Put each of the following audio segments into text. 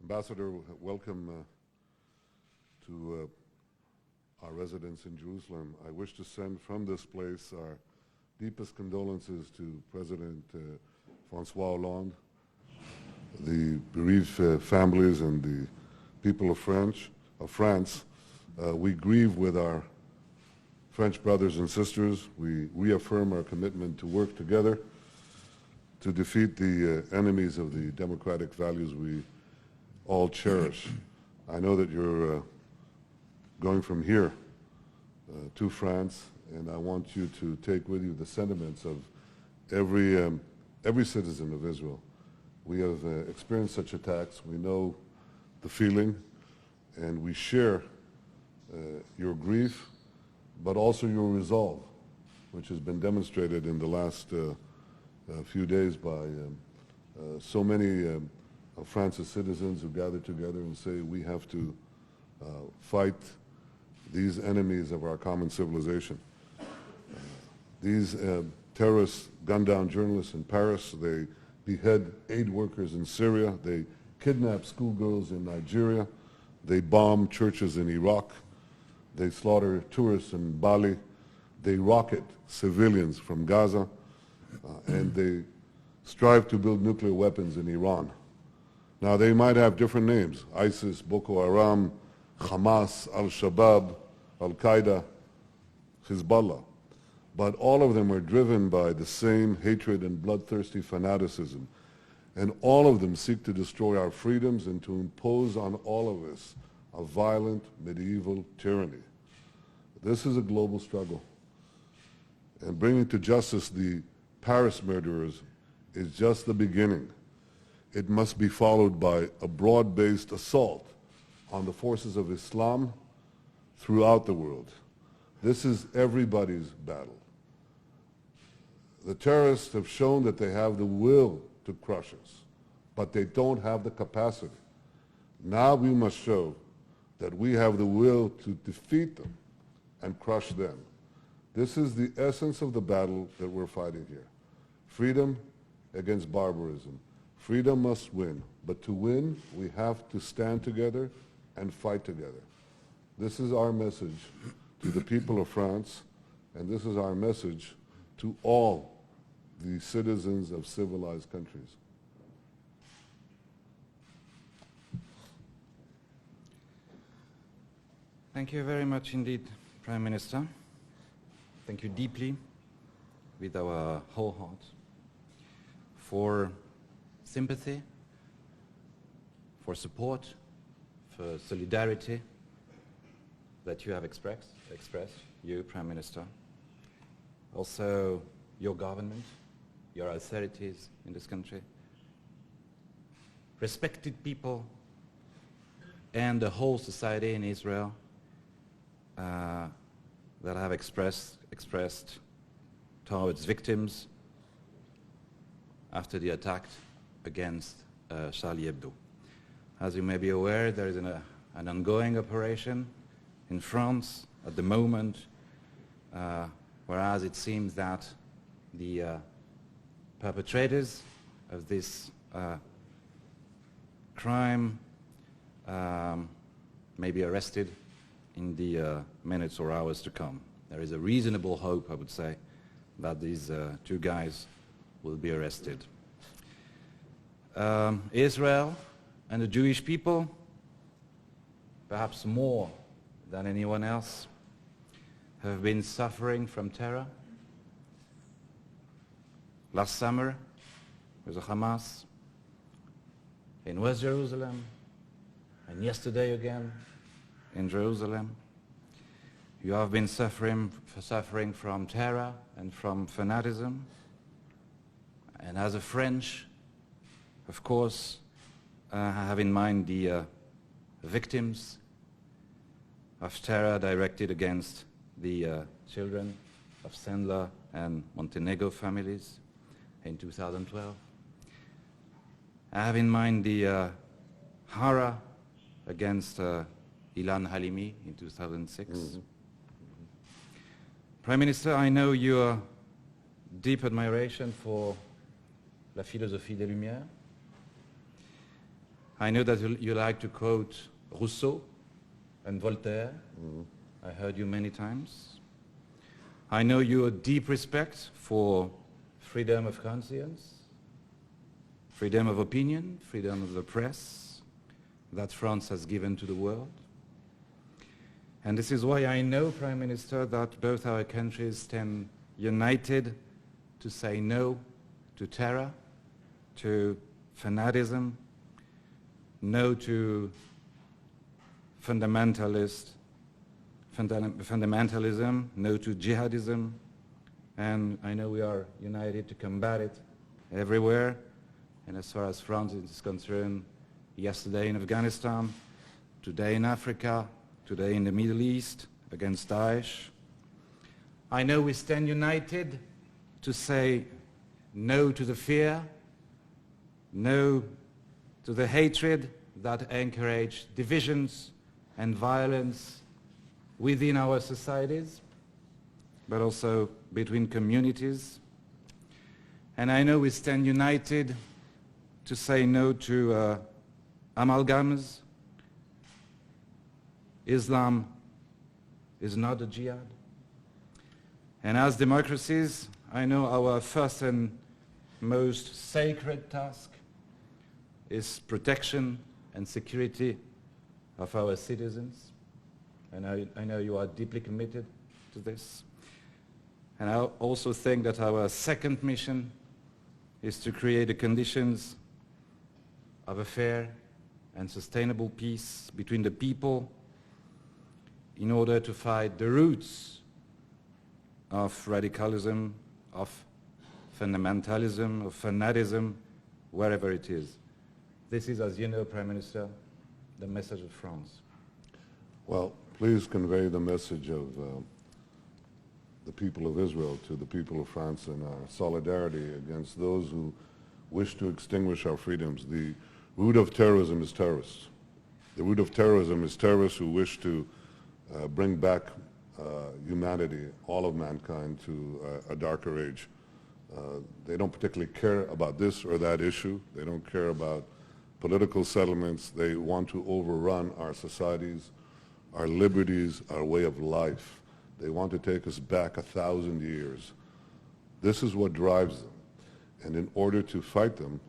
Ambassador, welcome to our residence in Jerusalem. I wish to send from this place our deepest condolences to President Francois Hollande, the bereaved families and the people of France. We grieve with our French brothers and sisters. We reaffirm our commitment to work together to defeat the enemies of the democratic values we all cherish. I know that you're going from here to France, and I want you to take with you the sentiments of every citizen of Israel. We have experienced such attacks. We know the feeling, and we share your grief, but also your resolve, which has been demonstrated in the last few days by so many of France's citizens who gather together and say we have to fight these enemies of our common civilization. These terrorists gun down journalists in Paris. They behead aid workers in Syria. They kidnap schoolgirls in Nigeria. They bomb churches in Iraq. They slaughter tourists in Bali. They rocket civilians from Gaza. And they strive to build nuclear weapons in Iran. Now, they might have different names: ISIS, Boko Haram, Hamas, Al-Shabaab, Al-Qaeda, Hezbollah. But all of them are driven by the same hatred and bloodthirsty fanaticism. And all of them seek to destroy our freedoms and to impose on all of us a violent medieval tyranny. This is a global struggle. And bringing to justice the Paris murderers is just the beginning. It must be followed by a broad-based assault on the forces of Islam throughout the world. This is everybody's battle. The terrorists have shown that they have the will to crush us, but they don't have the capacity. Now we must show that we have the will to defeat them and crush them. This is the essence of the battle that we're fighting here. Freedom against barbarism. Freedom must win, but to win, we have to stand together and fight together. This is our message to the people of France, and this is our message to all the citizens of civilized countries. Thank you very much indeed, Prime Minister. Thank you deeply, with our whole heart, for sympathy, for support, for solidarity that you have expressed, you, Prime Minister. Also, your government, your authorities in this country, respected people, and the whole society in Israel that have expressed towards victims after the attack against Charlie Hebdo. As you may be aware, there is an ongoing operation in France at the moment, whereas it seems that the perpetrators of this crime may be arrested in the minutes or hours to come. There is a reasonable hope, I would say, that these two guys will be arrested. Israel and the Jewish people, perhaps more than anyone else, have been suffering from terror. Last summer, with the Hamas in West Jerusalem, and yesterday again in Jerusalem. You have been suffering from terror and from fanaticism. And as a French, of course, I have in mind the victims of terror directed against the children of Sandler and Montenegro families in 2012. I have in mind the horror against Ilan Halimi in 2006. Mm-hmm. Prime Minister, I know your deep admiration for La Philosophie des Lumières. I know that you like to quote Rousseau and Voltaire. I heard you many times. I know your deep respect for freedom of conscience, freedom of opinion, freedom of the press that France has given to the world. And this is why I know, Prime Minister, that both our countries stand united to say no to terror, to fanaticism, no to fundamentalism, no to jihadism, and I know we are united to combat it everywhere. And as far as France is concerned, yesterday in Afghanistan, today in Africa, today in the Middle East against Daesh. I know we stand united to say no to the fear, no to the hatred that encourage divisions and violence within our societies, but also between communities. And I know we stand united to say no to amalgams. Islam is not a jihad. And as democracies, I know our first and most sacred task is protection and security of our citizens. And I know you are deeply committed to this. And I also think that our second mission is to create the conditions of a fair and sustainable peace between the people in order to fight the roots of radicalism, of fundamentalism, of fanaticism, wherever it is. This is, as you know, Prime Minister, the message of France. Well, please convey the message of the people of Israel to the people of France and our solidarity against those who wish to extinguish our freedoms. The root of terrorism is terrorists. The root of terrorism is terrorists who wish to bring back humanity, all of mankind, to a darker age. They don't particularly care about this or that issue. They don't care about political settlements. They want to overrun our societies, our liberties, our way of life. They want to take us back 1,000 years. This is what drives them. And in order to fight them,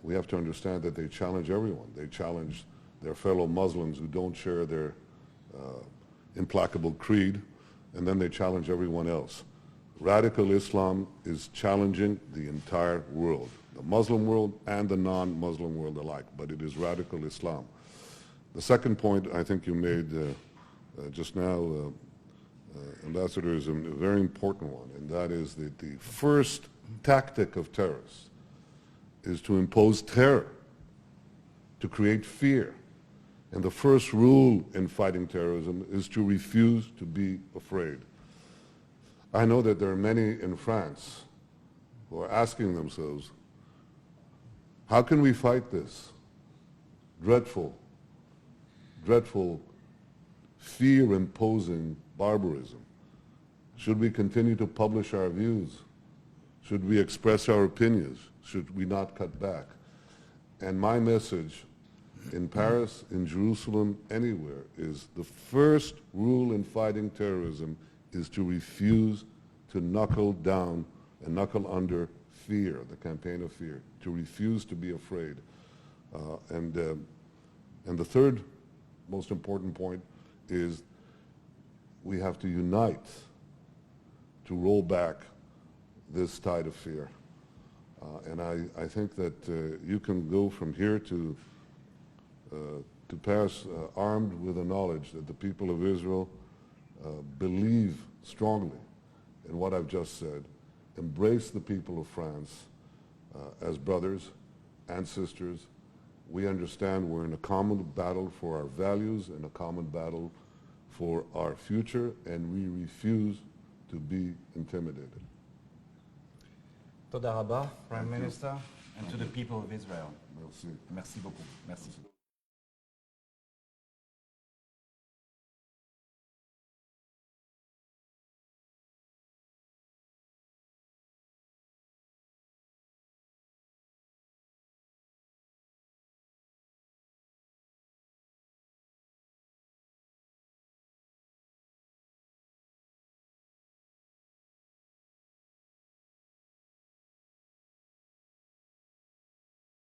we have to understand that they challenge everyone. They challenge their fellow Muslims who don't share their implacable creed, and then they challenge everyone else. Radical Islam is challenging the entire world, the Muslim world and the non-Muslim world alike, but it is radical Islam. The second point I think you made just now, Ambassador, is a very important one, and that is that the first tactic of terrorists is to impose terror, to create fear. And the first rule in fighting terrorism is to refuse to be afraid. I know that there are many in France who are asking themselves, how can we fight this dreadful, dreadful, fear-imposing barbarism? Should we continue to publish our views? Should we express our opinions? Should we not cut back? And my message in Paris, in Jerusalem, anywhere, is the first rule in fighting terrorism is to refuse to knuckle down and knuckle under fear, the campaign of fear, to refuse to be afraid. And the third most important point is we have to unite to roll back this tide of fear. And I think that you can go from here to Paris armed with the knowledge that the people of Israel believe strongly in what I've just said, embrace the people of France as brothers and sisters. We understand we're in a common battle for our values and a common battle for our future, and we refuse to be intimidated. Toda Rabba, Prime Minister, and to the people of Israel. Merci. Merci beaucoup. Merci.